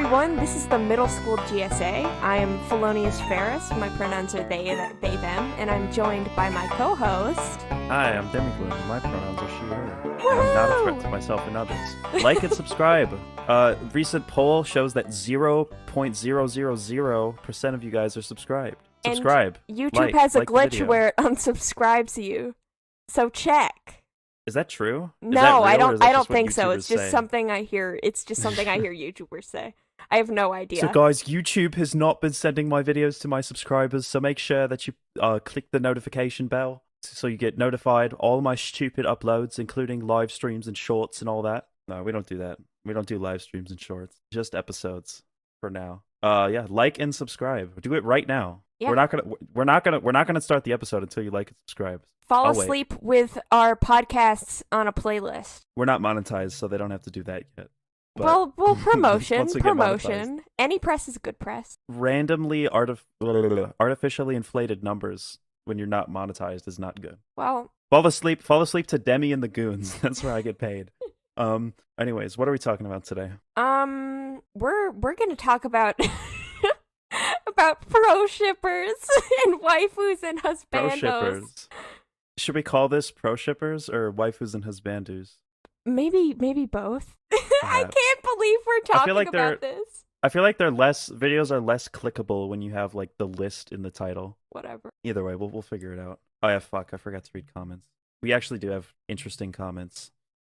everyone. This is the Middle School GSA. I am Felonious Ferris. My pronouns are they, them, and I'm joined by my co-host. Hi, I'm Demigloom, and my pronouns are she, her. Woohoo! I'm not a threat to myself and others. Like and subscribe. Recent poll shows that 0.000% of you guys are subscribed. Subscribe. And YouTube has a glitch where it unsubscribes you. So check. Is that true? No, I don't think so. It's just something I hear. It's just something I hear YouTubers say. I have no idea. So guys, YouTube has not been sending my videos to my subscribers, so make sure that you click the notification bell so you get notified all my stupid uploads, including live streams and shorts and all that. No, we don't do that. We don't do live streams and shorts. Just episodes for now. Yeah, like and subscribe. Do it right now. Yeah. We're not gonna start the episode until you like and subscribe. Fall asleep with our podcasts on a playlist. We're not monetized, so they don't have to do that yet. But well, promotion. Any press is good press. Randomly artificially inflated numbers when you're not monetized is not good. Well, fall asleep to Demi and the Goons. That's where I get paid. Anyways, what are we talking about today? We're gonna talk about about pro-shippers and waifus and husbandos. Pro-shippers. Should we call this pro-shippers or waifus and husbandos? Maybe both. I can't believe we're talking about this. I feel like videos are less clickable when you have like the list in the title. Whatever. Either way, we'll figure it out. Oh yeah, fuck, I forgot to read comments. We actually do have interesting comments.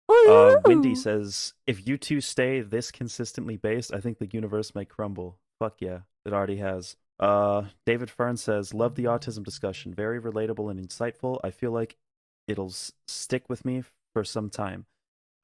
Windy says, if you two stay this consistently based, I think the universe may crumble. Fuck yeah, it already has. David Fern says, love the autism discussion. Very relatable and insightful. I feel like it'll stick with me for some time.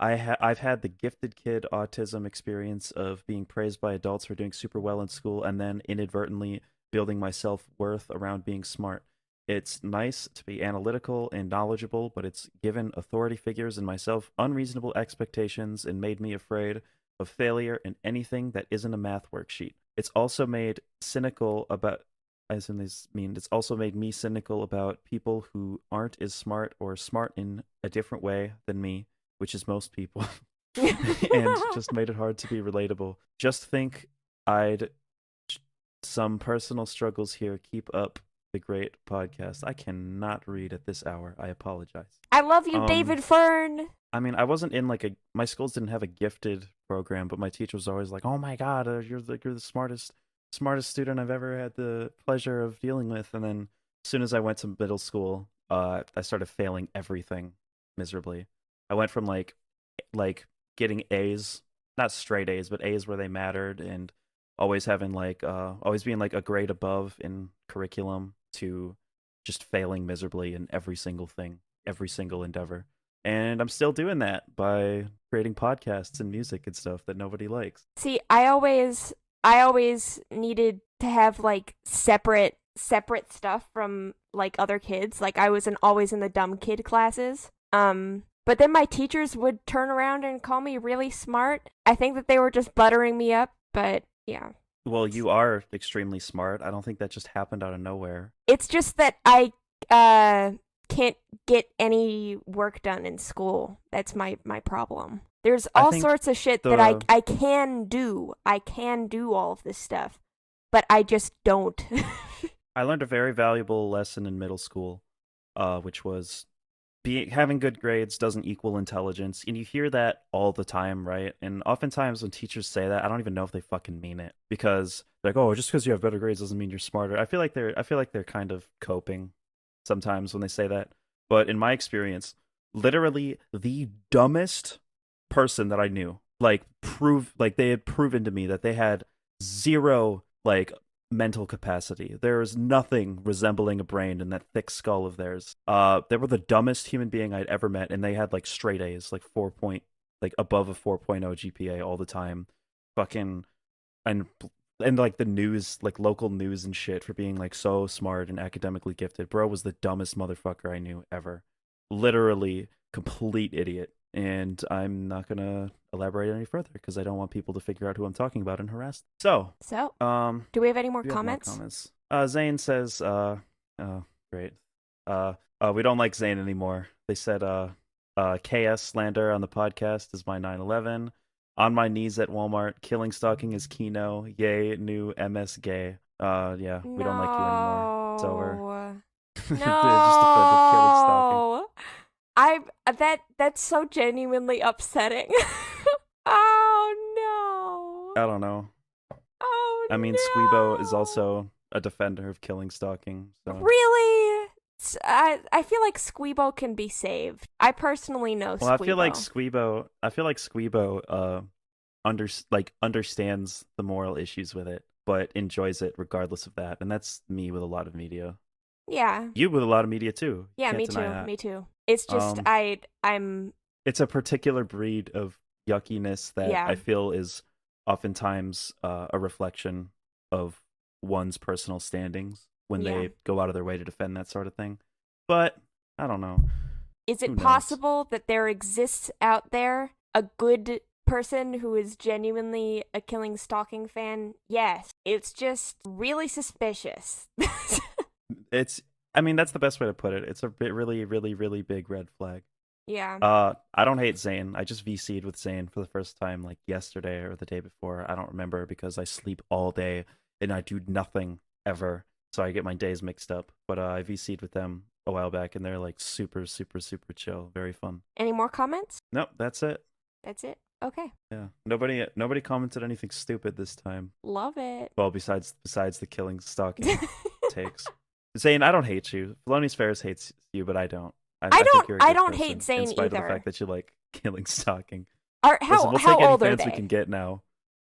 I've had the gifted kid autism experience of being praised by adults for doing super well in school and then inadvertently building my self-worth around being smart. It's nice to be analytical and knowledgeable, but it's given authority figures and myself unreasonable expectations and made me afraid of failure in anything that isn't a math worksheet. It's also made cynical about, it's also made me cynical about people who aren't as smart or smart in a different way than me, which is most people, and just made it hard to be relatable. Just think some personal struggles here. Keep up the great podcast. I cannot read at this hour. I apologize. I love you, David Fern. I mean, I wasn't in my schools didn't have a gifted program, but my teacher was always like, "Oh my god, you're the smartest student I've ever had the pleasure of dealing with." And then as soon as I went to middle school, I started failing everything miserably. I went from like getting A's, not straight A's, but A's where they mattered, and always having always being like a grade above in curriculum, to just failing miserably in every single thing, every single endeavor. And I'm still doing that by creating podcasts and music and stuff that nobody likes. See, I always needed to have like separate stuff from like other kids. Like I was always in the dumb kid classes. But then my teachers would turn around and call me really smart. I think that they were just buttering me up, but yeah. Well, you are extremely smart. I don't think that just happened out of nowhere. It's just that I can't get any work done in school. That's my problem. There's all sorts of shit that I can do. I can do all of this stuff, but I just don't. I learned a very valuable lesson in middle school, which was having good grades doesn't equal intelligence. And you hear that all the time, right? And oftentimes when teachers say that, I don't even know if they fucking mean it, because they're like, oh, just because you have better grades doesn't mean you're smarter. I feel like they're kind of coping sometimes when they say that. But in my experience, literally the dumbest person that I knew, they had proven to me that they had zero mental capacity. There is nothing resembling a brain in that thick skull of theirs. They were the dumbest human being I'd ever met, and they had straight A's, above a 4.0 GPA all the time. Fucking and the news, local news and shit, for being so smart and academically gifted. Bro was the dumbest motherfucker I knew ever. Literally complete idiot. And I'm not gonna elaborate any further because I don't want people to figure out who I'm talking about and harass them. So, do we have any more comments? Zane says, great. We don't like Zane anymore. They said, KS slander on the podcast is my 9/11. On my knees at Walmart. Killing stalking is Kino. Yay, new MS gay. Yeah, we don't like you anymore. It's over. No. They just offended killing stalking. No. I that's so genuinely upsetting. Oh I no. don't know. Oh I mean, Squeebo is also a defender of killing stalking. So Really? I feel like Squeebo can be saved. I personally know well, Squeebo. I feel like Squeebo understands the moral issues with it, but enjoys it regardless of that. And that's me with a lot of media. Yeah. You with a lot of media too. Yeah, Can't me deny too. that. Me too. It's just Um, I'm it's a particular breed of yuckiness that yeah. I feel is oftentimes a reflection of one's personal standings when Yeah. they go out of their way to defend that sort of thing. But I don't know. Is Who it knows? possible that there exists out there a good person who is genuinely a killing stalking fan? Yes. It's just really suspicious. I mean, that's the best way to put it. It's a really, really, really big red flag. Yeah. I don't hate Zane. I just VC'd with Zane for the first time like yesterday or the day before. I don't remember because I sleep all day and I do nothing ever. So I get my days mixed up. But I VC'd with them a while back and they're like super, super, super chill. Very fun. Any more comments? Nope, that's it. That's it. Okay. Yeah. Nobody commented anything stupid this time. Love it. Well, besides the killing stalking takes. Zane, I don't hate you. Felonious Ferris hates you, but I don't. I think you're a I good don't person, hate Zane in spite of either. the fact that you like killing stalking. Listen, We'll how take any old are fans they? we can get now.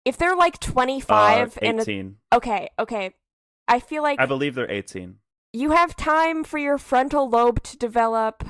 If they're like 25 and 18. okay. I feel like I believe they're 18. you have time for your frontal lobe to develop.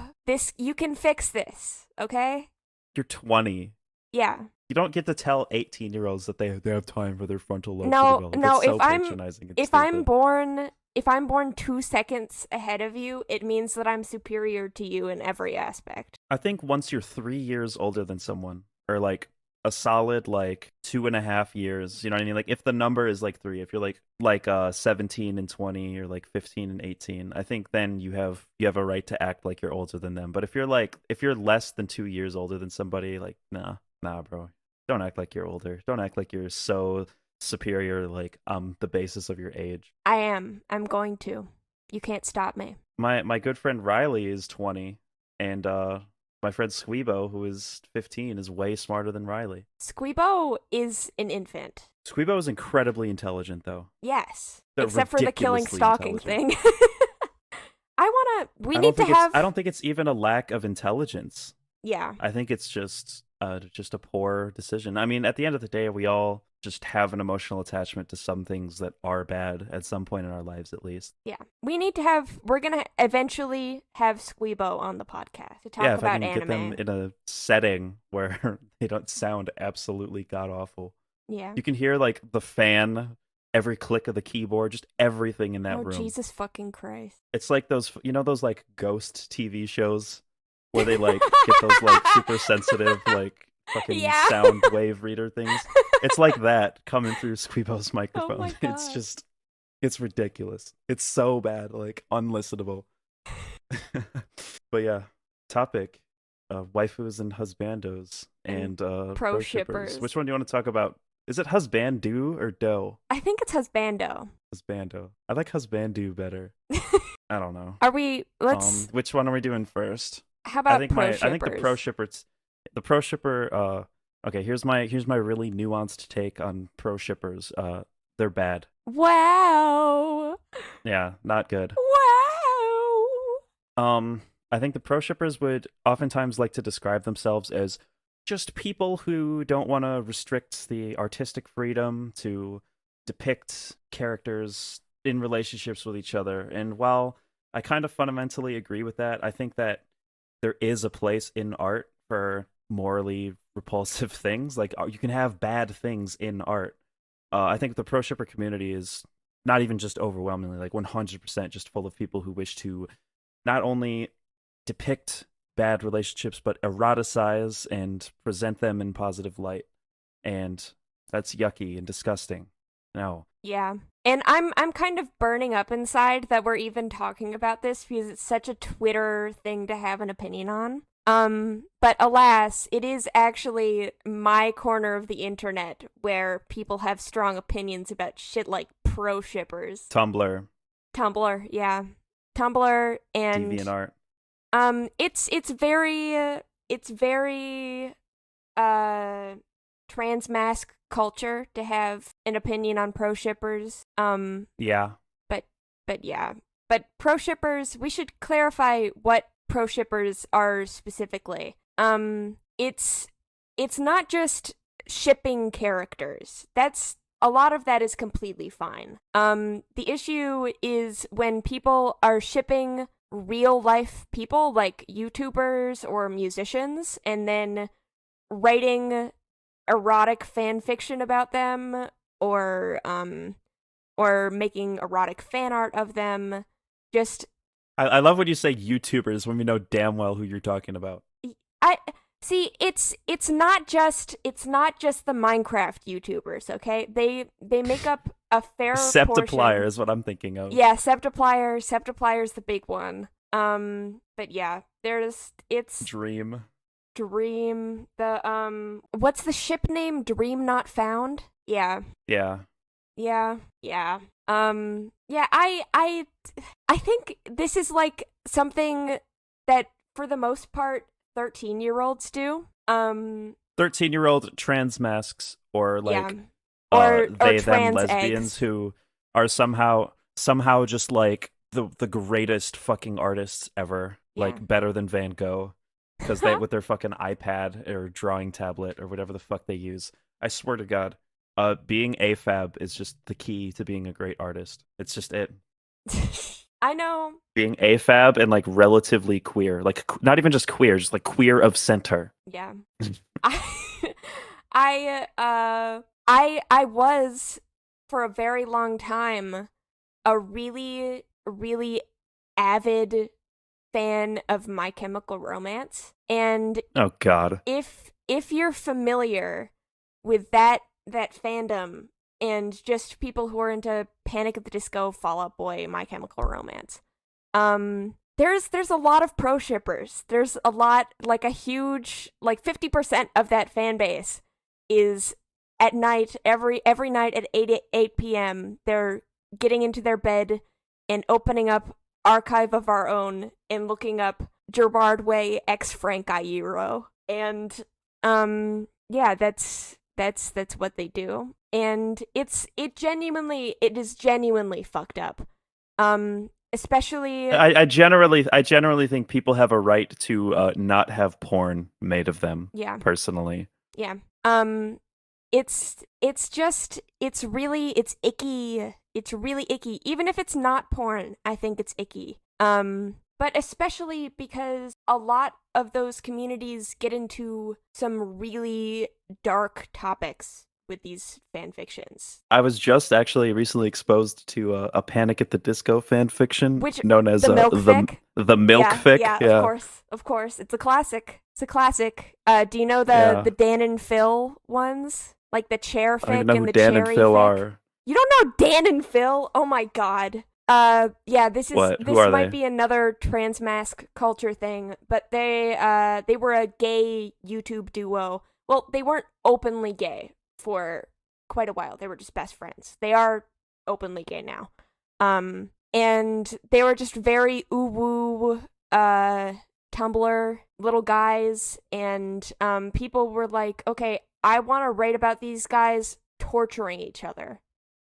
You can fix this, okay? You're 20. Yeah. You don't get to tell 18-year-olds that they have time for their frontal lobe to No, develop. no, It's so if I'm patronizing and if stupid. I'm born 2 seconds ahead of you, it means that I'm superior to you in every aspect. I think once you're 3 years older than someone, or like a solid like 2.5 years, you know what I mean? Like if the number is like 3, if you're like 17 and 20 or like 15 and 18, I think then you have a right to act like you're older than them. But if you're less than 2 years older than somebody, like nah, bro. Don't act like you're older. Don't act like you're so superior, like the basis of your age. I am. I'm going to. You can't stop me. My good friend Riley is 20, and my friend Squeebo, who is 15, is way smarter than Riley. Squeebo is an infant. Squeebo is incredibly intelligent, though. Yes. They're Except for the killing ridiculously stalking thing. We I need to have. I don't think it's even a lack of intelligence. Yeah. I think it's just a poor decision. I mean, at the end of the day, we all just have an emotional attachment to some things that are bad at some point in our lives, at least. Yeah. We're going to eventually have Squeebo on the podcast to talk If I about can anime. get them in a setting where they don't sound absolutely god-awful. Yeah. You can hear, like, the fan, every click of the keyboard, just everything in that room. Oh, Jesus fucking Christ. It's like those, like, ghost TV shows where they, like, get those, like, super sensitive, like, fucking sound wave reader things. It's like that coming through Squeebo's microphone. Oh my God. It's ridiculous. It's so bad, like, unlistenable. But yeah, topic, waifus and husbandos and pro shippers. Which one do you want to talk about? Is it husbando or do? I think it's husbando. Husbando. I like husbando better. I don't know. Which one are we doing first? How about pro shippers? I think the pro shipper. Okay, here's my really nuanced take on pro shippers. They're bad. Wow. Yeah, not good. Wow. I think the pro shippers would oftentimes like to describe themselves as just people who don't want to restrict the artistic freedom to depict characters in relationships with each other. And while I kind of fundamentally agree with that, I think that there is a place in art for morally repulsive things. Like, you can have bad things in art. I think the pro shipper community is not even just overwhelmingly, like 100% just full of people who wish to not only depict bad relationships, but eroticize and present them in positive light. And that's yucky and disgusting. No. Yeah. And I'm kind of burning up inside that we're even talking about this because it's such a Twitter thing to have an opinion on. But alas, it is actually my corner of the internet where people have strong opinions about shit like pro shippers. Tumblr, Tumblr, yeah. Tumblr and DeviantArt. it's very uh trans mask culture to have an opinion on pro shippers. Yeah. But yeah. But pro shippers, we should clarify what pro shippers are specifically. It's not just shipping characters. That's a lot of that is completely fine. The issue is when people are shipping real life people like YouTubers or musicians and then writing erotic fan fiction about them or making erotic fan art of them. Just I love when you say YouTubers when we know damn well who you're talking about. I see it's not just the Minecraft YouTubers, okay? They make up a fair Septiplier portion. is what I'm thinking of. Yeah, Septiplier's the big one. But yeah, it's Dream. the what's the ship name? Dream Not Found? Yeah. Yeah. Yeah. Yeah. Yeah, I think this is like something that for the most part 13-year-olds do. 13-year-old trans masks or like Yeah. Or they them trans lesbians eggs. who are somehow just like the greatest fucking artists ever, Yeah. like better than Van Gogh, because they with their fucking iPad or drawing tablet or whatever the fuck they use. I swear to God, being AFAB is just the key to being a great artist. It's just it. I know. Being AFAB and like relatively queer, like not even just queer, just like queer of center. Yeah. I I was for a very long time a really really avid fan of My Chemical Romance. And Oh God. if you're familiar with that fandom and just people who are into Panic at the Disco, Fall Out Boy, My Chemical Romance, there's a lot of pro shippers. There's a lot, like a huge, like 50% of that fan base is at night, every night at 8 p.m. They're getting into their bed and opening up Archive of Our Own and looking up Gerard Way x Frank Iero. And yeah, that's what they do. And it is genuinely fucked up. Especially I generally think people have a right to not have porn made of them. Yeah. Personally. Yeah. It's icky. It's really icky. Even if it's not porn, I think it's icky. But especially because a lot of those communities get into some really dark topics with these fan fictions. I was just actually recently exposed to a Panic at the Disco fan fiction, Which known as the milk fic? the milk fic. Yeah, Yeah. of course. It's a classic. Do you know Yeah. the Dan and Phil ones? Like the chair I don't even fic know and who the Dan cherry and Phil fic? are. You don't know Dan and Phil? Oh my god. Yeah, this What? Who this are might they? be another trans mask culture thing, but they were a gay YouTube duo. Well, they weren't openly gay for quite a while. They were just best friends. They are openly gay now. And they were just very woo Tumblr little guys, and people were like, okay, I want to write about these guys torturing each other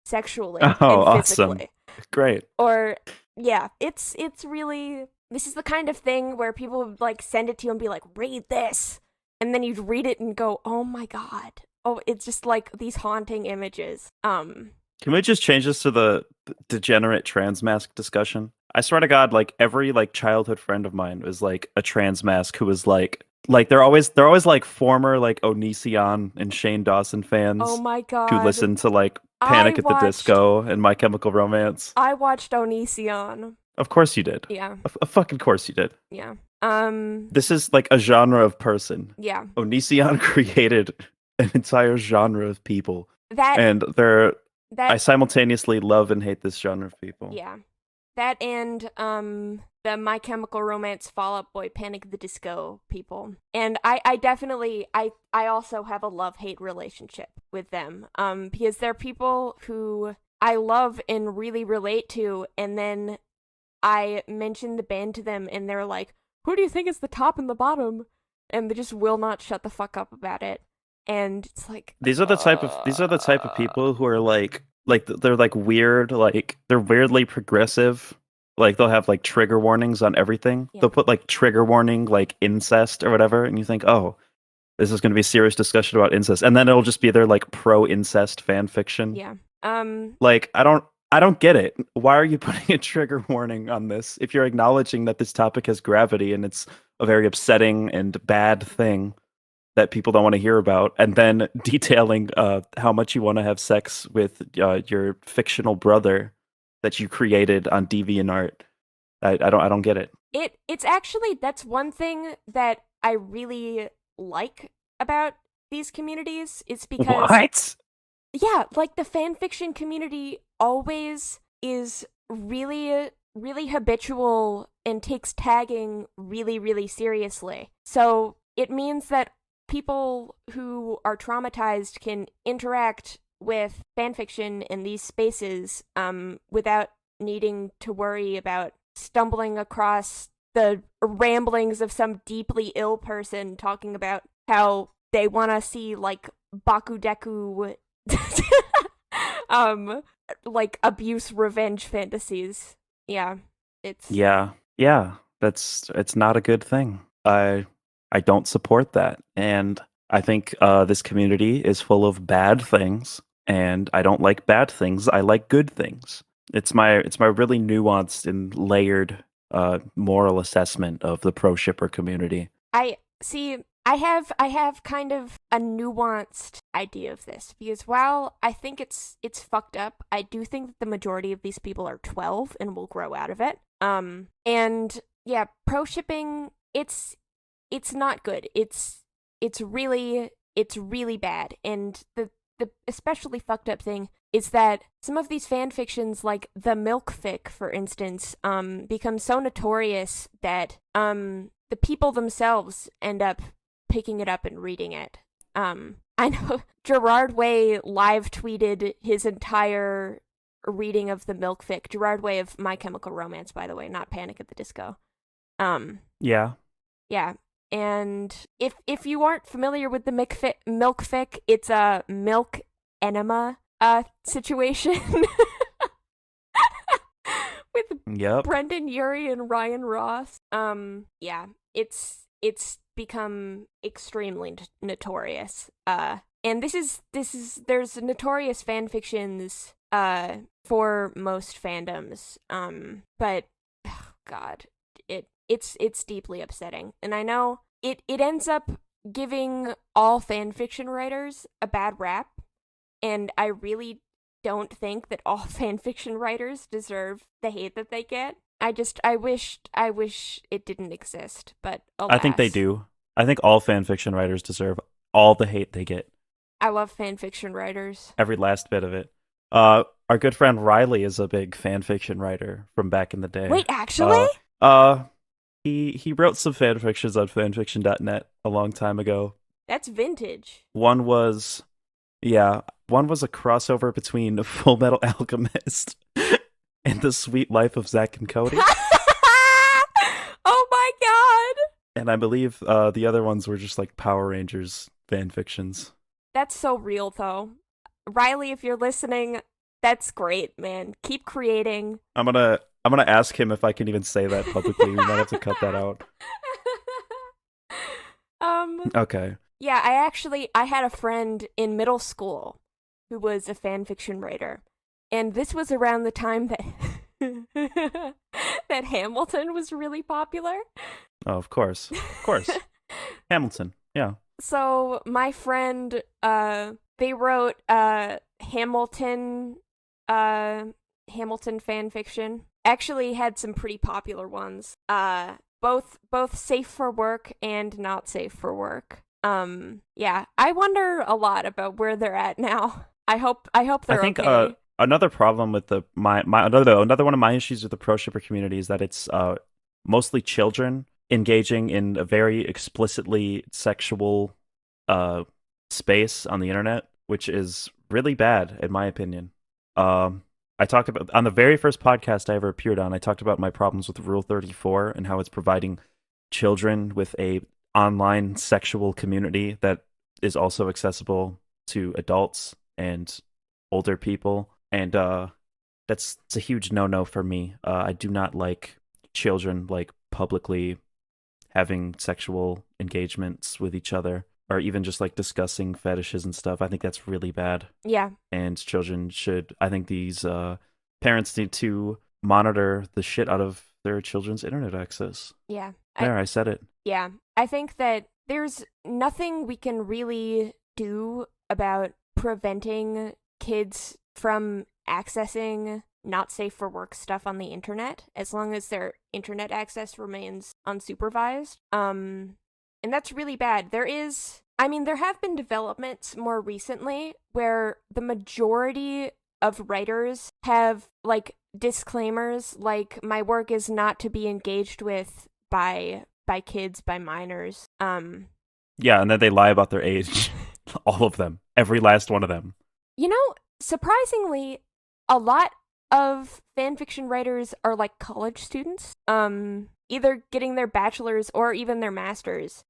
sexually Oh, and awesome. physically. Great. Or yeah, it's really, this is the kind of thing where people would like send it to you and be like, read this, and then you'd read it and go, oh my god. Oh, it's just like these haunting images. Can we just change this to the degenerate trans mask discussion? I swear to God, like every like childhood friend of mine was like a trans mask who was like they're always like former like Onision and Shane Dawson fans Oh my god. who listen to like Panic at the Disco and My Chemical Romance. I watched Onision. Of course you did. Yeah. A fucking course you did. Yeah. This is like a genre of person. Yeah. Onision created an entire genre of people. That And I simultaneously love and hate this genre of people. Yeah. That and the My Chemical Romance Fall Out Boy Panic at the Disco people. And I definitely I also have a love-hate relationship with them. Because they're people who I love and really relate to, and then I mention the band to them and they're like, "Who do you think is the top and the bottom?" And they just will not shut the fuck up about it. And it's like, These are the type of people who are like they're like weird, like they're weirdly progressive. Like they'll have like trigger warnings on everything. Yeah. They'll put like trigger warning like incest or whatever, and you think, oh, this is going to be a serious discussion about incest, and then it'll just be their like pro incest fan fiction. Yeah. Like I don't get it. Why are you putting a trigger warning on this if you're acknowledging that this topic has gravity and it's a very upsetting and bad thing that people don't want to hear about, and then detailing how much you want to have sex with your fictional brother that you created on DeviantArt. I don't get it. It's actually, that's one thing that I really like about these communities. It's because What? yeah, like the fan fiction community always is really really habitual and takes tagging really really seriously. So it means that people who are traumatized can interact with fanfiction in these spaces without needing to worry about stumbling across the ramblings of some deeply ill person talking about how they want to see like bakudeku like abuse revenge fantasies. Yeah, it's Yeah, it's not a good thing. I don't support that, and I think this community is full of bad things, and I don't like bad things. I like good things. It's my really nuanced and layered moral assessment of the pro shipper community. I see. I have kind of a nuanced idea of this because while I think it's fucked up, I do think that the majority of these people are 12 and will grow out of it. And yeah, pro shipping it's not good. It's really bad. And the especially fucked up thing is that some of these fan fictions, like the milk fic, for instance, become so notorious that the people themselves end up picking it up and reading it. I know Gerard Way live tweeted his entire reading of the milk fic. Gerard Way of My Chemical Romance, by the way, not Panic at the Disco. Yeah. Yeah. And if you aren't familiar with the milk fic, it's a milk enema situation with Yep. Brendan Urie and Ryan Ross. Yeah, it's become extremely notorious. And this is there's notorious fan fictions for most fandoms. But oh God, it's deeply upsetting. And I know it ends up giving all fan fiction writers a bad rap, and I really don't think that all fan fiction writers deserve the hate that they get. I wish it didn't exist, but alas. I think they do. I think all fan fiction writers deserve all the hate they get. I love fan fiction writers. Every last bit of it. Our good friend Riley is a big fan fiction writer from back in the day. Wait, actually? He wrote some fan fictions on fanfiction.net a long time ago. That's vintage. One was a crossover between Full Metal Alchemist and The Sweet Life of Zack and Cody. Oh my god! And I believe the other ones were just like Power Rangers fan fictions. That's so real, though. Riley, if you're listening, that's great, man. Keep creating. I'm gonna ask him if I can even say that publicly. We might have to cut that out. Okay. Yeah, I had a friend in middle school who was a fan fiction writer. And this was around the time that that Hamilton was really popular. Oh, of course. Of course. Hamilton. Yeah. So my friend, they wrote Hamilton fan fiction. Actually had some pretty popular ones. Both safe for work and not safe for work. Yeah, I wonder a lot about where they're at now. I hope they're okay. Another problem with another one of my issues with the pro shipper community is that it's mostly children engaging in a very explicitly sexual uh space on the internet, which is really bad in my opinion. Um I talked about on the very first podcast I ever appeared on, I talked about my problems with Rule 34 and how it's providing children with a online sexual community that is also accessible to adults and older people. And that's it's a huge no-no for me. I do not like children like publicly having sexual engagements with each other or even just like discussing fetishes and stuff. I think that's really bad. Yeah. And children should, I think these parents need to monitor the shit out of their children's internet access. Yeah. There, I said it. Yeah. I think that there's nothing we can really do about preventing kids from accessing not safe for work stuff on the internet as long as their internet access remains unsupervised. And that's really bad. There have been developments more recently where the majority of writers have like disclaimers like my work is not to be engaged with by kids, by minors. Yeah, and then they lie about their age. All of them. Every last one of them. You know, surprisingly, a lot of fanfiction writers are like college students. Either getting their bachelor's or even their master's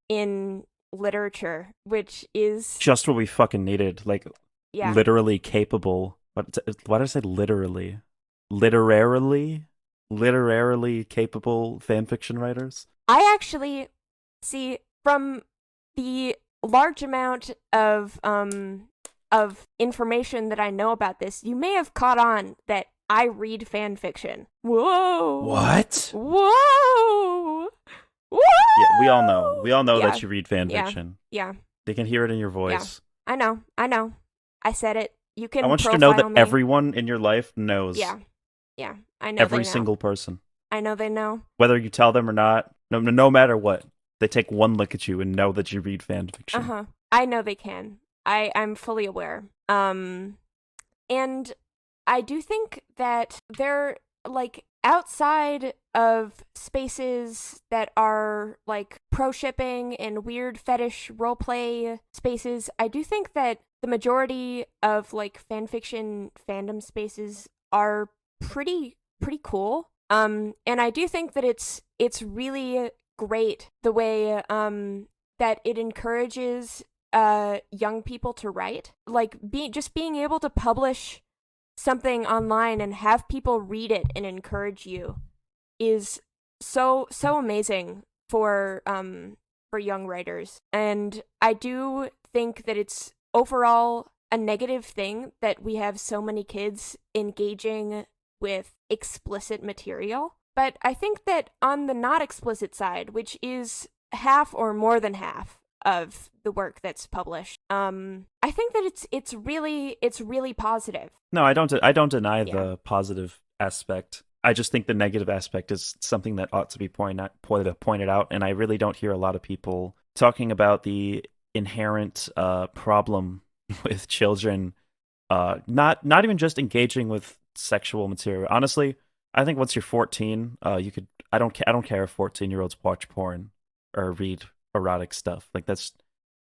in literature, which is just what we fucking needed. Like, yeah. Literally capable. Why did I say literally? Literarily capable fanfiction writers? I actually see from the large amount of information that I know about this, you may have caught on that I read fan fiction. Whoa! What? Whoa! Whoa! Yeah, we all know. We all know Yeah. that you read fan fiction. Yeah. They can hear it in your voice. I know. I said it. You can. I want you to know that me. everyone in your life knows. Yeah. I know. Every single person. I know they know. Whether you tell them or not, no matter what, they take one look at you and know that you read fan fiction. I know they can. I'm fully aware. And I do think that they're like outside of spaces that are like pro shipping and weird fetish roleplay spaces. I do think that the majority of like fanfiction fandom spaces are pretty cool. And I do think that it's really great the way that it encourages young people to write. Like being able to publish something online and have people read it and encourage you is so amazing for young writers. And I do think that it's overall a negative thing that we have so many kids engaging with explicit material. But I think that on the not explicit side, which is half or more than half of the work that's published, I think that it's really positive. No, I don't deny the positive aspect. I just think the negative aspect is something that ought to be pointed out, and I really don't hear a lot of people talking about the inherent problem with children not even just engaging with sexual material. Honestly, I think once you're 14, you could. I don't care if 14-year-olds watch porn or read erotic stuff. Like that's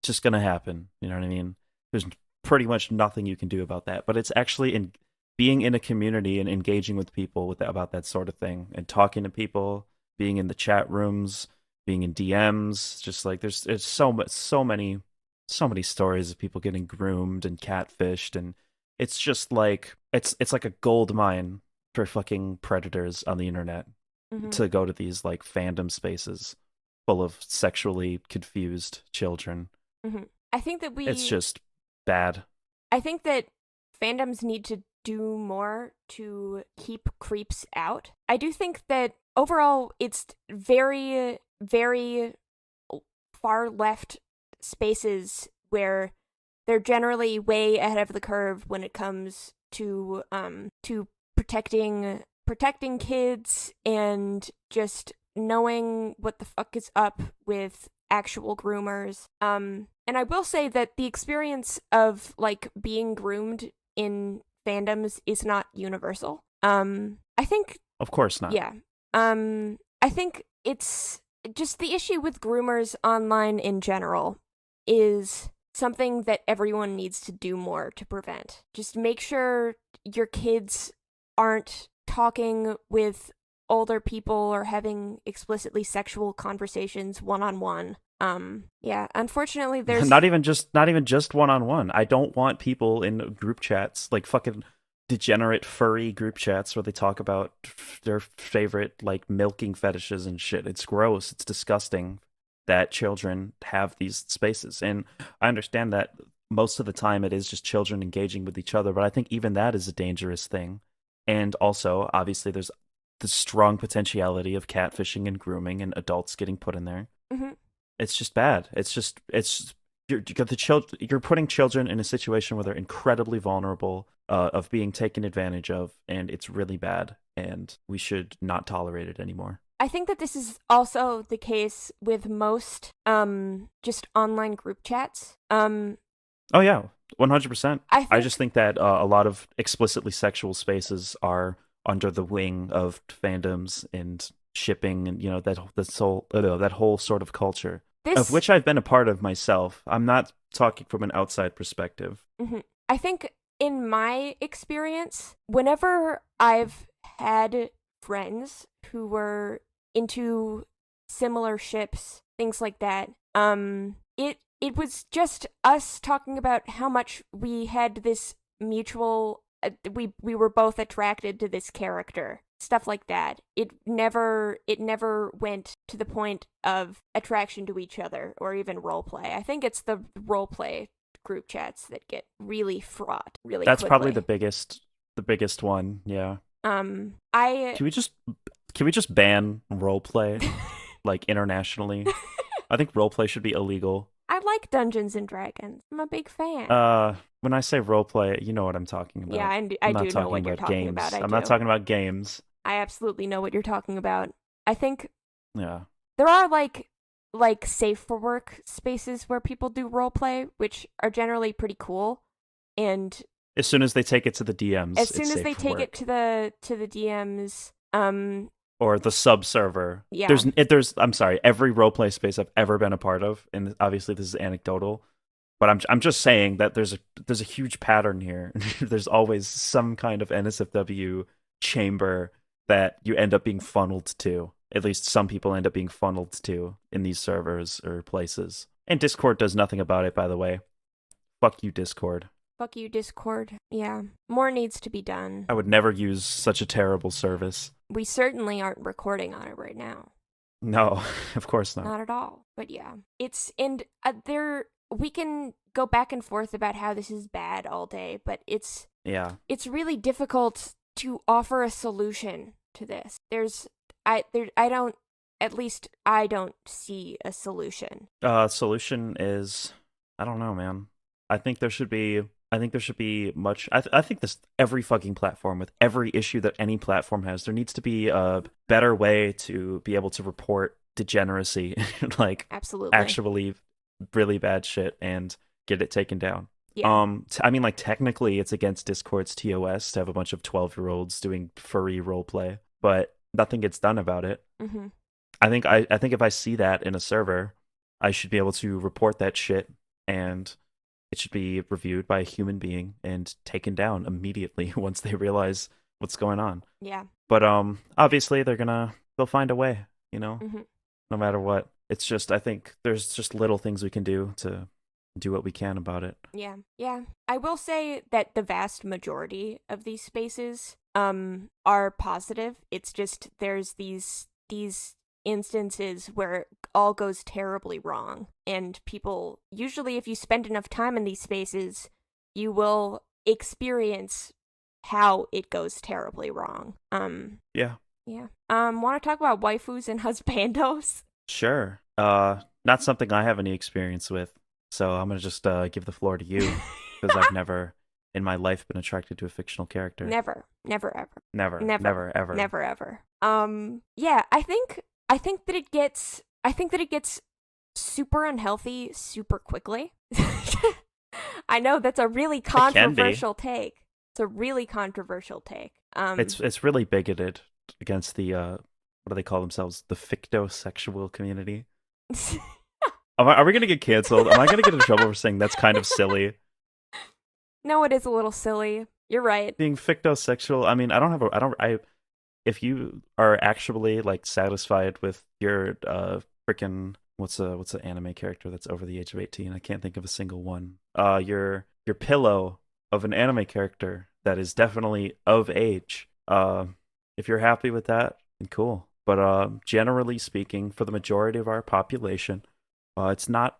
just gonna happen. You know what I mean? There's pretty much nothing you can do about that. But it's actually in being in a community and engaging with people about that sort of thing and talking to people, being in the chat rooms, being in DMs. Just like there's so many stories of people getting groomed and catfished, and it's just like it's like a gold mine for fucking predators on the internet to go to these like fandom spaces full of sexually confused children. I think that it's just bad. I think that fandoms need to do more to keep creeps out. I do think that overall it's very, very far left spaces where they're generally way ahead of the curve when it comes to protecting kids and just knowing what the fuck is up with actual groomers. And I will say that the experience of like being groomed in fandoms is not universal. I think of course not. Yeah. I I think it's just the issue with groomers online in general is something that everyone needs to do more to prevent. Just make sure your kids aren't talking with older people or having explicitly sexual conversations one-on-one. Yeah, unfortunately there's not even just one-on-one. I don't want people in group chats, like fucking degenerate furry group chats where they talk about their favorite like milking fetishes and shit. It's gross. It's disgusting that children have these spaces. And I understand that most of the time it is just children engaging with each other, but I think even that is a dangerous thing. And also, obviously, there's the strong potentiality of catfishing and grooming and adults getting put in there. Mm-hmm. It's just bad. You're putting children in a situation where they're incredibly vulnerable of being taken advantage of, and it's really bad, and we should not tolerate it anymore. I think that this is also the case with most just online group chats. Oh yeah, 100%. I just think that a lot of explicitly sexual spaces are under the wing of fandoms and shipping, and that whole sort of culture, of which I've been a part of myself. I'm not talking from an outside perspective. Mm-hmm. I think in my experience, whenever I've had friends who were into similar ships, things like that, it was just us talking about how much we had this mutual we were both attracted to this character, stuff like that. It never went to the point of attraction to each other or even roleplay. I think it's the roleplay group chats that get really fraught really That's quickly. Probably the biggest one. Yeah. Can we just ban roleplay like internationally? I think roleplay should be illegal. I like Dungeons and Dragons. I'm a big fan. When I say roleplay, you know what I'm talking about. Yeah, I do know what you're talking about. I'm not talking about games. I absolutely know what you're talking about. I think there are like safe for work spaces where people do roleplay, which are generally pretty cool. And as soon as they take it to the DMs, as soon as they take it to the DMs, or the sub server. Yeah. I'm sorry, every roleplay space I've ever been a part of, and obviously this is anecdotal, but I'm just saying that there's a huge pattern here. There's always some kind of NSFW chamber that you end up being funneled to. At least some people end up being funneled to in these servers or places. And Discord does nothing about it, by the way. Fuck you, Discord. Fuck you, Discord. Yeah. More needs to be done. I would never use such a terrible service. We certainly aren't recording on it right now. No, of course not. Not at all. But yeah. We can go back and forth about how this is bad all day, but it's really difficult to offer a solution to this. I don't see a solution. Solution is, I don't know, man. I think there should be much. I think this every fucking platform, with every issue that any platform has, there needs to be a better way to be able to report degeneracy, like absolutely, actually really bad shit, and get it taken down. Yeah. I mean, like technically, it's against Discord's TOS to have a bunch of 12-year-olds doing furry roleplay, but nothing gets done about it. Mm-hmm. I think if I see that in a server, I should be able to report that shit, and it should be reviewed by a human being and taken down immediately once they realize what's going on. Yeah. But obviously they'll find a way, mm-hmm. no matter what. It's just, I think there's just little things we can do to do what we can about it. Yeah. Yeah. I will say that the vast majority of these spaces are positive. It's just there's these instances where it all goes terribly wrong, and people usually, if you spend enough time in these spaces, you will experience how it goes terribly wrong. Yeah. Want to talk about waifus and husbandos? Sure. Not something I have any experience with, so I'm gonna just give the floor to you, because I've never in my life been attracted to a fictional character. Never ever. Never ever. Yeah, I think that it gets super unhealthy super quickly. I know that's a really controversial take. It's a really controversial take. It's really bigoted against the what do they call themselves? The fictosexual community. Are we gonna get canceled? Am I gonna get in trouble for saying that's kind of silly? No, it is a little silly. You're right. Being fictosexual. I mean, if you are actually like satisfied with your freaking what's an anime character that's over the age of 18? I can't think of a single one. Your pillow of an anime character that is definitely of age. If you're happy with that, then cool. But generally speaking, for the majority of our population, it's not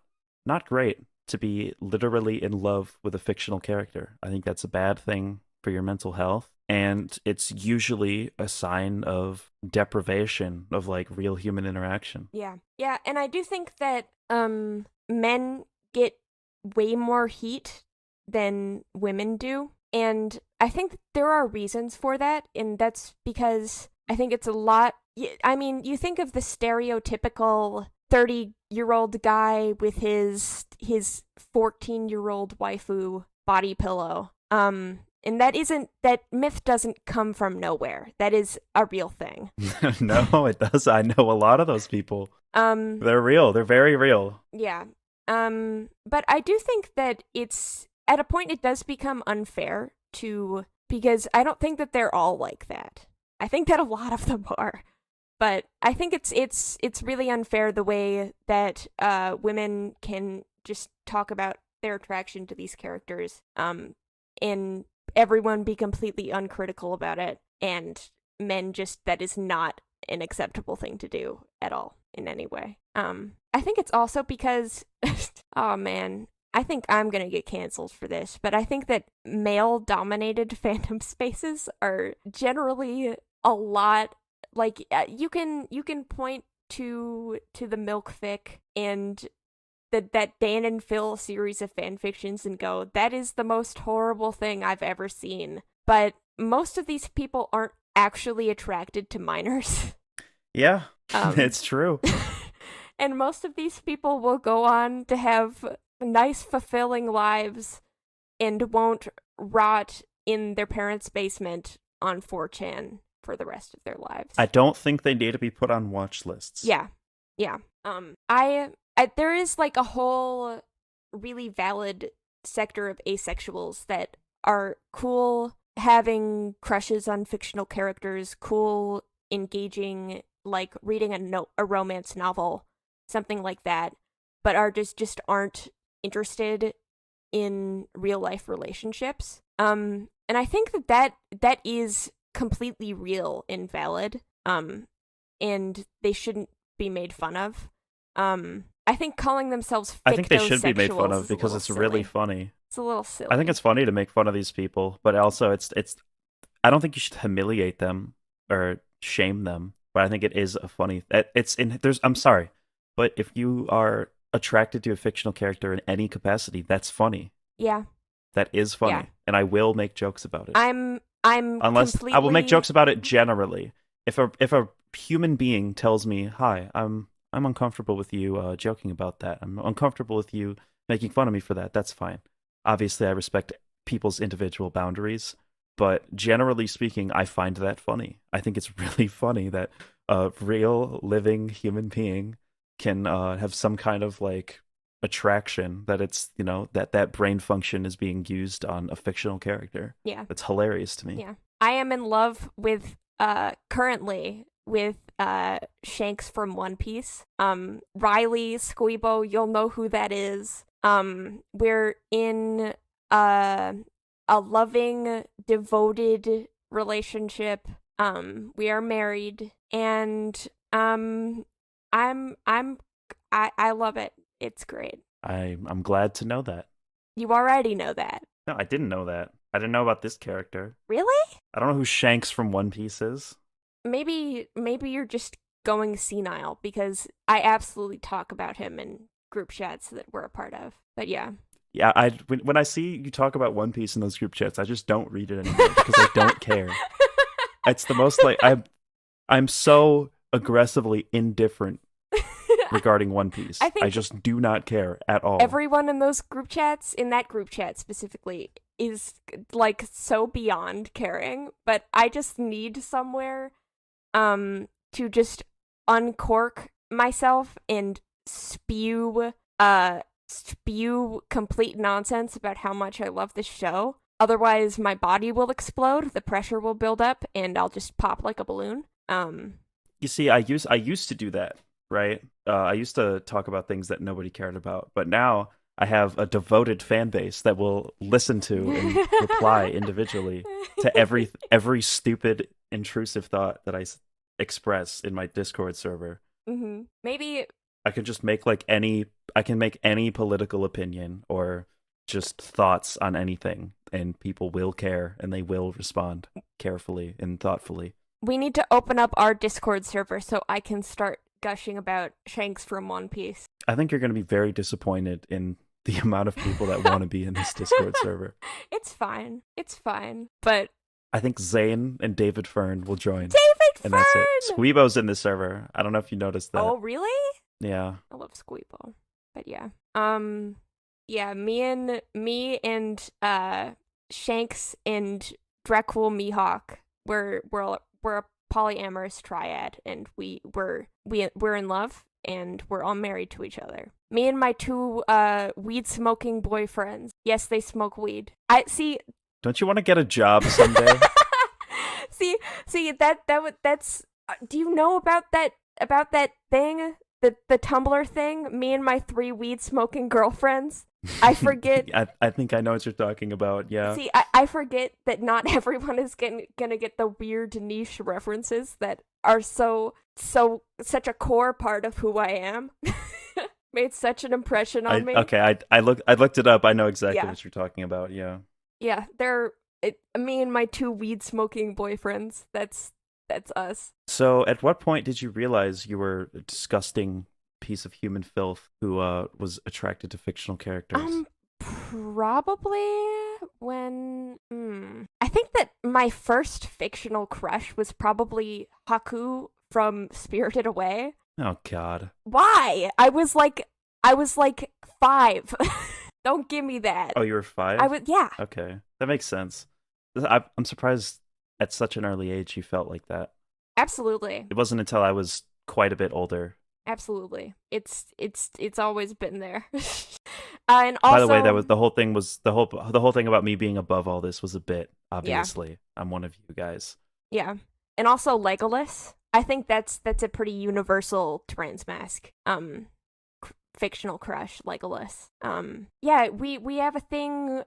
great to be literally in love with a fictional character. I think that's a bad thing for your mental health, and it's usually a sign of deprivation of like real human interaction. Yeah. Yeah, and I do think that men get way more heat than women do. And I think there are reasons for that, and that's because I think it's a lot. I mean, you think of the stereotypical 30-year-old guy with his 14-year-old waifu body pillow. And that myth doesn't come from nowhere. That is a real thing. No, it does. I know a lot of those people. They're real. They're very real. Yeah. But I do think that it's at a point it does become unfair because I don't think that they're all like that. I think that a lot of them are. But I think it's really unfair the way that women can just talk about their attraction to these characters, and everyone be completely uncritical about it, and men just that is not an acceptable thing to do at all in any way. I think it's also because oh man, I think I'm gonna get canceled for this, but I think that male-dominated fandom spaces are generally a lot. Like you can point to the milk fic and that Dan and Phil series of fanfictions and go, that is the most horrible thing I've ever seen. But most of these people aren't actually attracted to minors. Yeah, it's true. And most of these people will go on to have nice, fulfilling lives and won't rot in their parents' basement on 4chan for the rest of their lives. I don't think they need to be put on watch lists. Yeah. There is like a whole really valid sector of asexuals that are cool having crushes on fictional characters, cool engaging, like reading a romance novel, something like that, but are just aren't interested in real life relationships. And I think that is completely real and valid, and they shouldn't be made fun of. I think calling themselves I think they should be made fun of because it's really funny. It's a little silly. I think it's funny to make fun of these people, but also it's I don't think you should humiliate them or shame them, but I think it is a funny I'm sorry, but if you are attracted to a fictional character in any capacity, that's funny. Yeah. That is funny. Yeah. And I will make jokes about it. Unless I will make jokes about it generally. If a human being tells me, "Hi, I'm uncomfortable with you joking about that. I'm uncomfortable with you making fun of me for that." That's fine. Obviously, I respect people's individual boundaries, but generally speaking, I find that funny. I think it's really funny that a real living human being can have some kind of like attraction, that it's, you know, that brain function is being used on a fictional character. Yeah. That's hilarious to me. Yeah. I am in love with currently with Shanks from One Piece. Riley Squeebo, you'll know who that is. We're in a loving, devoted relationship. We are married, and I love it. It's great. I'm glad to know that. You already know that. No, I didn't know that. I didn't know about this character. Really? I don't know who Shanks from One Piece is. Maybe you're just going senile, because I absolutely talk about him in group chats that we're a part of. But yeah. Yeah, when I see you talk about One Piece in those group chats, I just don't read it anymore because I don't care. It's the most like I'm so aggressively indifferent regarding One Piece. I just do not care at all. Everyone in those group chats, in that group chat specifically, is like so beyond caring, but I just need somewhere to just uncork myself and spew complete nonsense about how much I love this show. Otherwise, my body will explode, the pressure will build up, and I'll just pop like a balloon. You see, I used to do that, right? I used to talk about things that nobody cared about, but now I have a devoted fan base that will listen to and reply individually to every stupid, intrusive thought that I express in my Discord server. Mm-hmm. Maybe I can just make I can make any political opinion or just thoughts on anything, and people will care and they will respond carefully and thoughtfully. we need to open up our Discord server so I can start gushing about Shanks from One Piece. I think you're going to be very disappointed in the amount of people that want to be in this Discord server. It's fine. It's fine. But I think Zane and David Fern will join. David And Fern! that's it. Squeebo's in the server. I don't know if you noticed that. Oh, really? Yeah. I love Squeebo. But yeah. Yeah, me and Shanks and Dracul Mihawk we're a polyamorous triad, and we're in love, and we're all married to each other. Me and my two weed smoking boyfriends. Yes, they smoke weed. I see. Don't you want to get a job someday? see that's. Do you know about that thing? The Tumblr thing? Me and my 3 weed smoking girlfriends. I forget. I think I know what you're talking about. Yeah. See, I forget that not everyone is gonna get the weird niche references that are such a core part of who I am. Made such an impression on me. Okay, I looked it up. I know exactly Yeah. what you're talking about. Yeah. Yeah, me and my 2 weed smoking boyfriends. That's us. So, at what point did you realize you were a disgusting piece of human filth who was attracted to fictional characters? Probably when I think that my first fictional crush was probably Haku from Spirited Away. Oh God. Why? I was like 5. Don't give me that. Oh, you were 5? Yeah. Okay, that makes sense. I'm surprised at such an early age you felt like that. Absolutely. It wasn't until I was quite a bit older. Absolutely. It's always been there. And also, by the way, that was the whole thing about me being above all this was a bit. Obviously, yeah. I'm one of you guys. Yeah, and also Legolas. I think that's a pretty universal transmask. Fictional crush, Legolas. Yeah, we have a thing.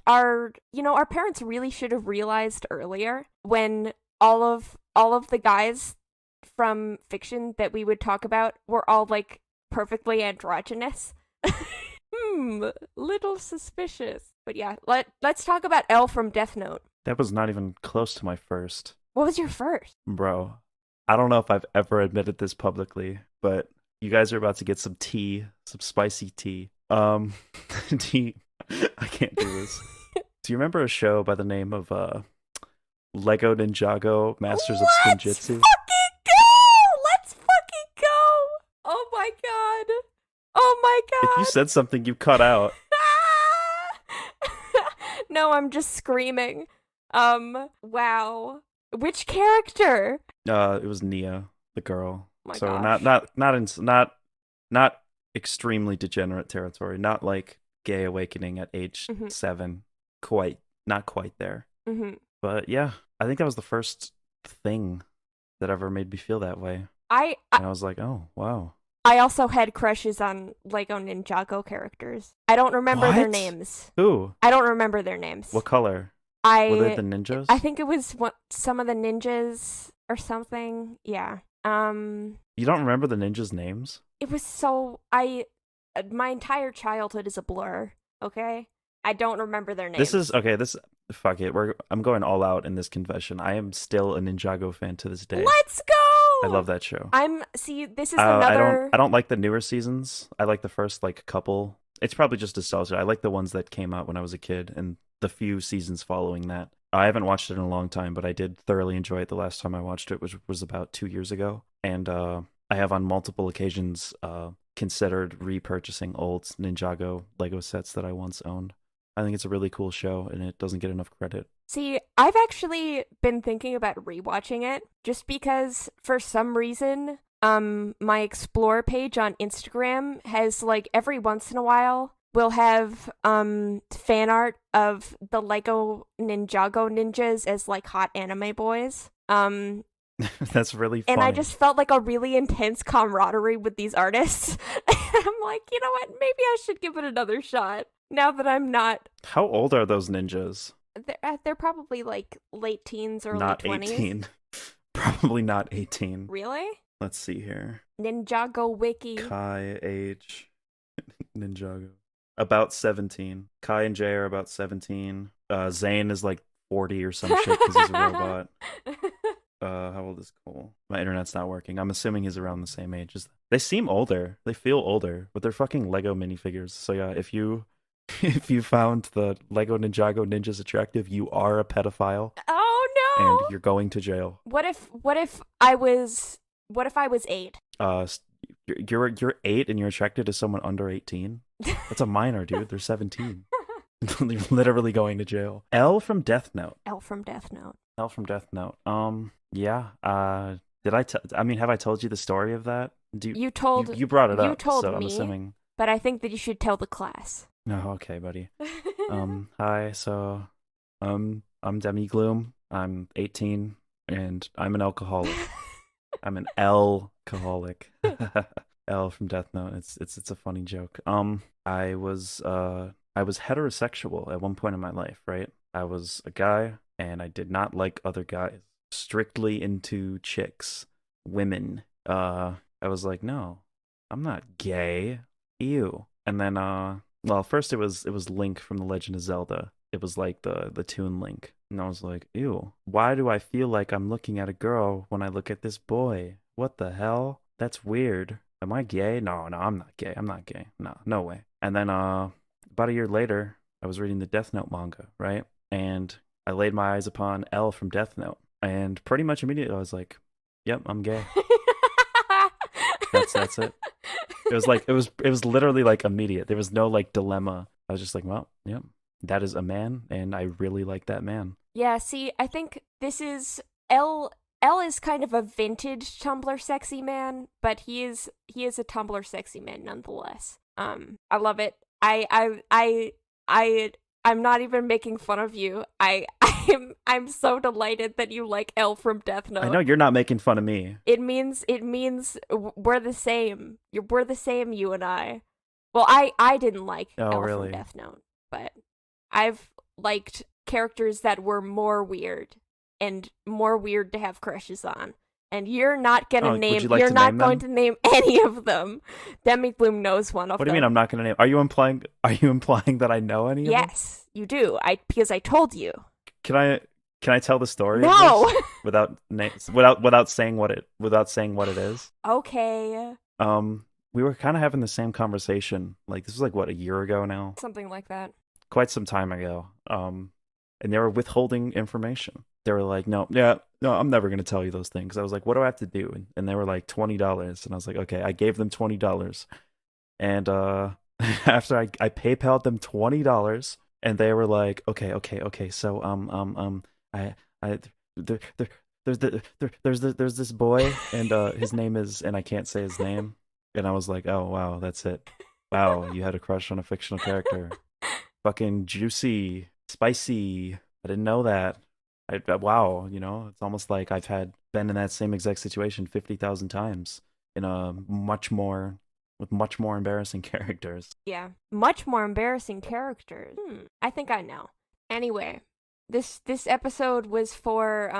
Our parents really should have realized earlier when all of the guys from fiction that we would talk about were all like perfectly androgynous. Little suspicious. But yeah, let's talk about L from Death Note. That was not even close to my first. What was your first? Bro, I don't know if I've ever admitted this publicly, but you guys are about to get some tea, some spicy tea. Tea. I can't do this. Do you remember a show by the name of Lego Ninjago Masters of Spinjitzu? Let's fucking go! Oh my god! Oh my god! If you said something, you cut out. No, I'm just screaming. Wow. Which character? It was Nia, the girl. Oh my so gosh. not extremely degenerate territory. Not like gay awakening at age 7. Not quite there. Mm-hmm. But yeah, I think that was the first thing that ever made me feel that way. And I was like, oh wow. I also had crushes on Lego Ninjago characters. I don't remember their names. Who? I don't remember their names. What color? Were they the ninjas? I think it was some of the ninjas or something. Yeah. You don't remember the ninjas' names? It was my entire childhood is a blur, okay? I don't remember their names. Fuck it. I'm going all out in this confession. I am still a Ninjago fan to this day. Let's go! I love that show. This is another... I don't like the newer seasons. I like the first, couple. It's probably just nostalgia. I like the ones that came out when I was a kid and the few seasons following that. I haven't watched it in a long time, but I did thoroughly enjoy it the last time I watched it, which was about 2 years ago. And I have on multiple occasions considered repurchasing old Ninjago Lego sets that I once owned. I think it's a really cool show, and it doesn't get enough credit. See, I've actually been thinking about rewatching it just because for some reason, my explore page on Instagram has like every once in a while will have fan art of the Lego Ninjago ninjas as like hot anime boys. That's really And I funny. just felt like a really intense camaraderie with these artists. And I'm like, you know what? Maybe I should give it another shot now that I'm not. How old are those ninjas? They're probably like late teens, early Not 20s. 18. Probably not 18. Really? Let's see here. Ninjago Wiki. Kai age Ninjago. About 17. Kai and Jay are about 17. Zane is like 40 or some shit because he's a robot. How old is Cole? My internet's not working. I'm assuming he's around the same age as them. They seem older. They feel older, but they're fucking Lego minifigures. So yeah, if you if you found the Lego Ninjago ninjas attractive, you are a pedophile Oh and no! you're going to jail. What if I was 8? You're 8 and you're attracted to someone under 18. That's a minor, dude. They're 17. You're literally going to jail. L from Death Note. L from Death Note. L from Death Note. Yeah. Did I mean, have I told you the story of that? You told you brought it you up, told so me, I'm assuming. but I think that you should tell the class. Oh, okay, buddy. Hi. So, I'm Demigloom. I'm 18, and I'm an alcoholic. I'm an alcoholic. L from Death Note. It's a funny joke. I was heterosexual at one point in my life, right? I was a guy, and I did not like other guys. Strictly into chicks, women. I was like, no, I'm not gay. Ew. And then, well, first it was Link from The Legend of Zelda. It was like the Toon Link, and I was like, ew. Why do I feel like I'm looking at a girl when I look at this boy? What the hell? That's weird. Am I gay? No, I'm not gay. I'm not gay. No way. And then, about a year later, I was reading the Death Note manga, right? And I laid my eyes upon L from Death Note, and pretty much immediately I was like, "Yep, I'm gay." That's it. It was like it was literally like immediate. There was no like dilemma. I was just like, "Well, yep, that is a man, and I really like that man." Yeah, see, I think this is L. L is kind of a vintage Tumblr sexy man, but he is a Tumblr sexy man nonetheless. I love it. I'm not even making fun of you. I'm so delighted that you like L from Death Note. I know you're not making fun of me. It means we're the same. We're the same, you and I. Well, I didn't like L Really? from Death Note, but I've liked characters that were more weird and more weird to have crushes on. And you're not gonna name. You're not going to name any of them. Demigloom knows one of them. What do you mean I'm not gonna name? Are you implying that I know any of them? Yes, you do. Because I told you. Can I tell the story? No. Without saying what it is. Okay. We were kind of having the same conversation. Like this was like what, a year ago now? Something like that. Quite some time ago. And they were withholding information. They were like, no, I'm never gonna tell you those things. I was like, what do I have to do? And they were like $20, and I was like, okay. I gave them $20, and after I PayPal'd them $20, and they were like, okay. So there's this boy, and his name is, and I can't say his name, and I was like, oh wow, that's it. Wow, you had a crush on a fictional character. Fucking juicy, spicy. I didn't know that. Wow, it's almost like I've been in that same exact situation 50,000 times in with much more embarrassing characters. Yeah, much more embarrassing characters. I think I know. Anyway, this episode was for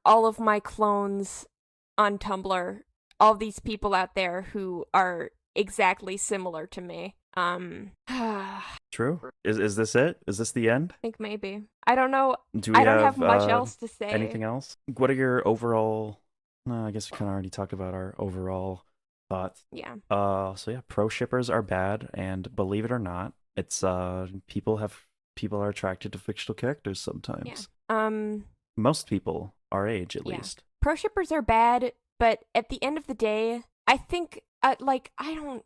all of my clones on Tumblr, all these people out there who are exactly similar to me. True. Is this it? Is this the end? I think maybe. I don't know. I don't have much else to say. Anything else? What are your overall? I guess we kind of already talked about our overall thoughts. Yeah. So yeah, pro shippers are bad, and believe it or not, it's people are attracted to fictional characters sometimes. Yeah. Most people our age, at least. Pro shippers are bad, but at the end of the day, I think I don't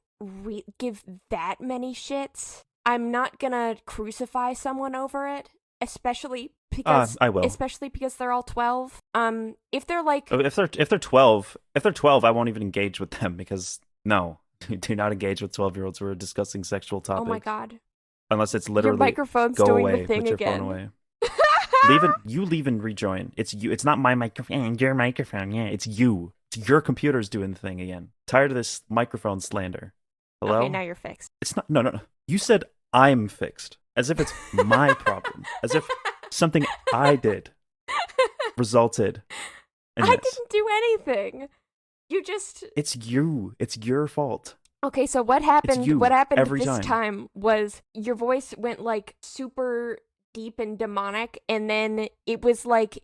give that many shits. I'm not gonna crucify someone over it. especially because I will. they're all 12. If they're like, If they're 12, I won't even engage with them because no, do not engage with 12-year-olds who are discussing sexual topics. oh my god, Unless it's your literally microphone's go doing away, the thing put your again. phone away. Leave and rejoin. It's you. It's not my microphone. Your microphone. Yeah, it's you. It's your computer's doing the thing again. Tired of this microphone slander. Hello? Okay, now you're fixed. It's not. No. You said I'm fixed. As if it's my problem. As if something I did resulted in I this. didn't do anything. You just. It's you. It's your fault. Okay, so what happened? you, What happened every this time. time was your voice went like super deep and demonic, and then it was like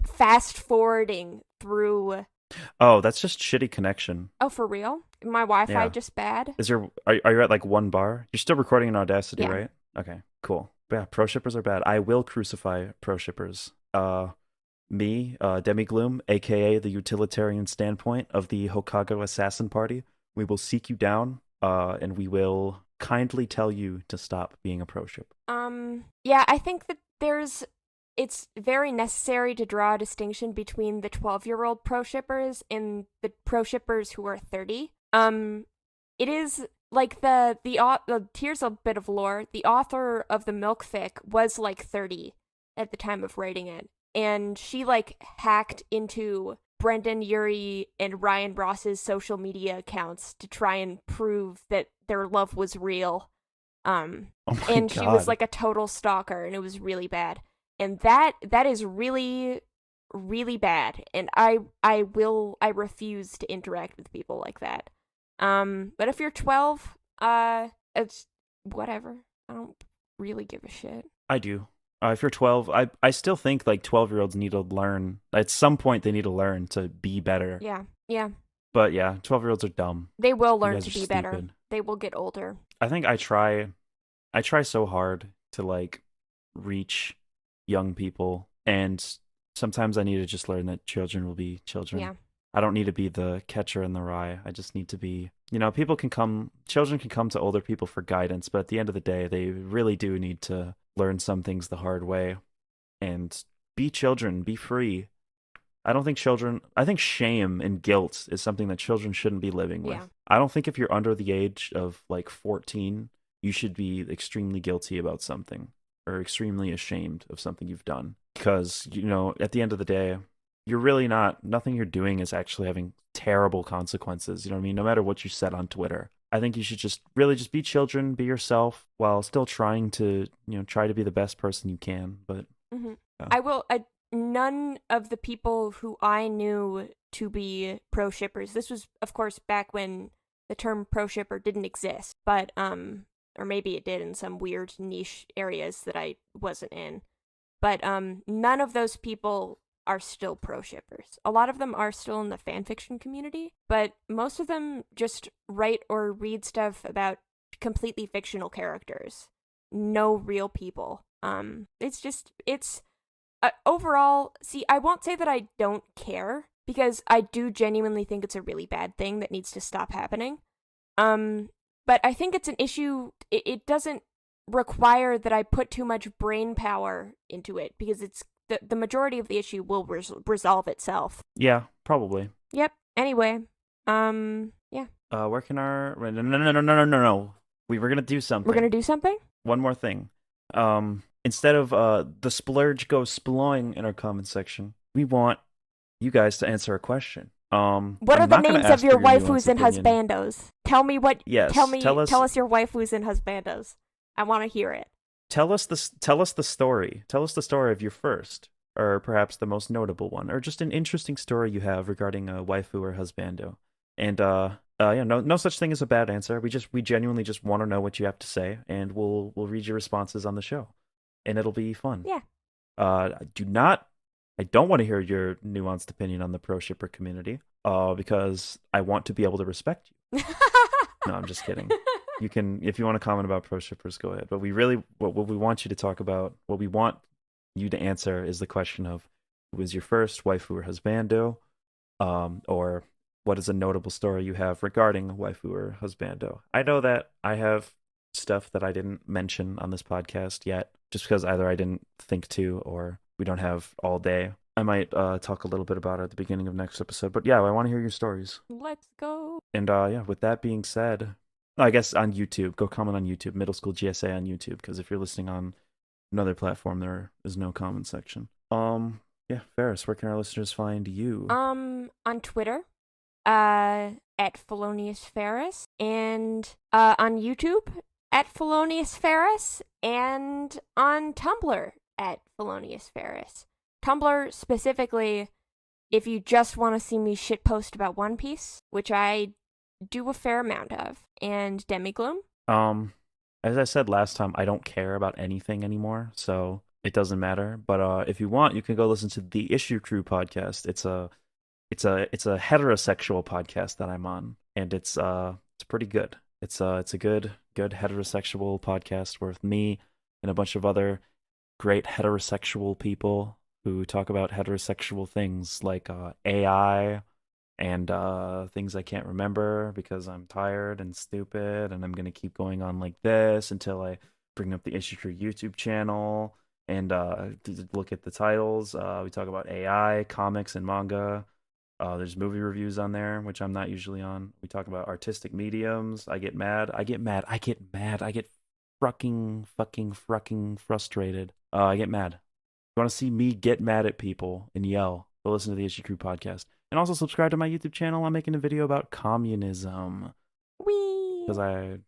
fast forwarding through. Oh, that's just shitty connection. Oh, for real? My Wi-Fi Yeah. just bad? Are you at like 1 bar? You're still recording in Audacity, Yeah. right? Okay, cool. But yeah, pro shippers are bad. I will crucify pro shippers. Me, Demigloom, aka the utilitarian standpoint of the Hokago Assassin Party, we will seek you down, and we will kindly tell you to stop being a pro shipper. Yeah, I think that it's very necessary to draw a distinction between the 12-year-old pro shippers and the pro shippers who are 30. It is like here's a bit of lore. The author of the milk fic was like 30 at the time of writing it, and she like hacked into Brendan Urie and Ryan Ross's social media accounts to try and prove that their love was real. Oh my and she God. was like a total stalker, and it was really bad. And that is really, really bad. And I refuse to interact with people like that. But if you're 12, it's whatever. I don't really give a shit. I do. If you're 12, I still think like 12-year-olds need to learn. At some point, they need to learn to be better. Yeah. But yeah, 12-year-olds are dumb. They will You learn guys to are be better. stupid. They will get older. I think I try so hard to like reach young people, and sometimes I need to just learn that children will be children. Yeah. I don't need to be the catcher in the rye. I just need to be, children can come to older people for guidance, but at the end of the day, they really do need to learn some things the hard way and be children, be free. I think shame and guilt is something that children shouldn't be living with. Yeah. I don't think if you're under the age of like 14, you should be extremely guilty about something or extremely ashamed of something you've done. Because, at the end of the day, you're really nothing you're doing is actually having terrible consequences. You know what I mean? No matter what you said on Twitter. I think you should just be children, be yourself while still trying to, try to be the best person you can. But Mm-hmm. yeah. None of the people who I knew to be pro shippers, this was, of course, back when the term pro shipper didn't exist, but, or maybe it did in some weird niche areas that I wasn't in. But, none of those people are still pro shippers. A lot of them are still in the fanfiction community, but most of them just write or read stuff about completely fictional characters. No real people. Overall, see, I won't say that I don't care, because I do genuinely think it's a really bad thing that needs to stop happening. But I think it's an issue, it doesn't require that I put too much brain power into it, because it's the majority of the issue will resolve itself. Yeah, probably. Yep. Anyway, yeah. Where can our... No. We were going to do something. We're gonna do something? One more thing. Instead of the splurge go sploing in our comment section, we want you guys to answer a question. What are the names of your waifus and husbandos? Tell me what. Yes. Tell us your waifus and husbandos. I want to hear it. Tell us the story. Tell us the story of your first, or perhaps the most notable one, or just an interesting story you have regarding a waifu or husbando. And no such thing as a bad answer. We genuinely just want to know what you have to say, and we'll read your responses on the show, and it'll be fun. Yeah. I don't want to hear your nuanced opinion on the pro shipper community, because I want to be able to respect you. No, I'm just kidding. You can, if you want to comment about pro shippers, go ahead. But what we want you to talk about, what we want you to answer is the question of who was your first waifu or husbando, or what is a notable story you have regarding a waifu or husbando. I know that I have stuff that I didn't mention on this podcast yet, just because either I didn't think to or we don't have all day. I might talk a little bit about it at the beginning of next episode. But yeah, I want to hear your stories. Let's go. And yeah, with that being said, I guess on YouTube, go comment on YouTube, Middle School GSA on YouTube, because if you're listening on another platform, there is no comment section. Yeah, Ferris, where can our listeners find you? On Twitter, at Felonious Ferris, and on YouTube at Felonious Ferris, and on Tumblr at Felonious Ferris. Tumblr specifically, if you just want to see me shitpost about One Piece, which I do a fair amount of, and Demigloom. As I said last time, I don't care about anything anymore, so it doesn't matter. But if you want, you can go listen to the Issue Crew podcast. It's a heterosexual podcast that I'm on, and it's pretty good. It's a good heterosexual podcast with me and a bunch of other great heterosexual people who talk about heterosexual things like AI and things I can't remember because I'm tired and stupid, and I'm gonna keep going on like this until I bring up the Issue Crew YouTube channel and look at the titles. We talk about AI, comics, and manga. There's movie reviews on there, which I'm not usually on. We talk about artistic mediums. I get mad. I get fucking frustrated. I get mad. If you want to see me get mad at people and yell, go listen to the Issue Crew podcast. And also subscribe to my YouTube channel. I'm making a video about communism. Whee! Because I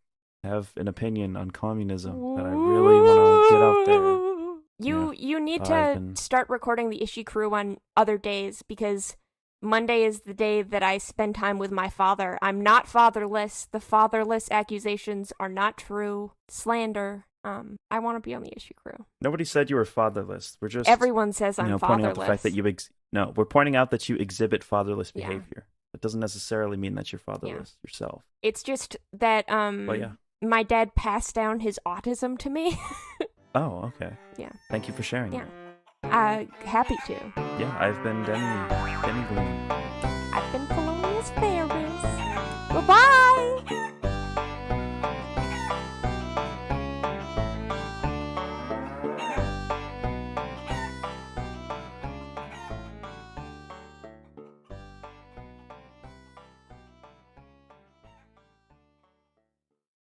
have an opinion on communism that I really want to get out there. You need to start recording the Issue Crew on other days, because Monday is the day that I spend time with my father. I'm not fatherless. The fatherless accusations are not true. Slander. I want to be on the Issue Crew. Nobody said you were fatherless. We're just everyone says I'm fatherless. Pointing out the fact that we're pointing out that you exhibit fatherless behavior. That doesn't necessarily mean that you're fatherless yourself. It's just that my dad passed down his autism to me. Oh, okay. Yeah. Thank you for sharing. Yeah. Happy to. Yeah, I've been Demigloom. I've been Felonious Ferris. Goodbye.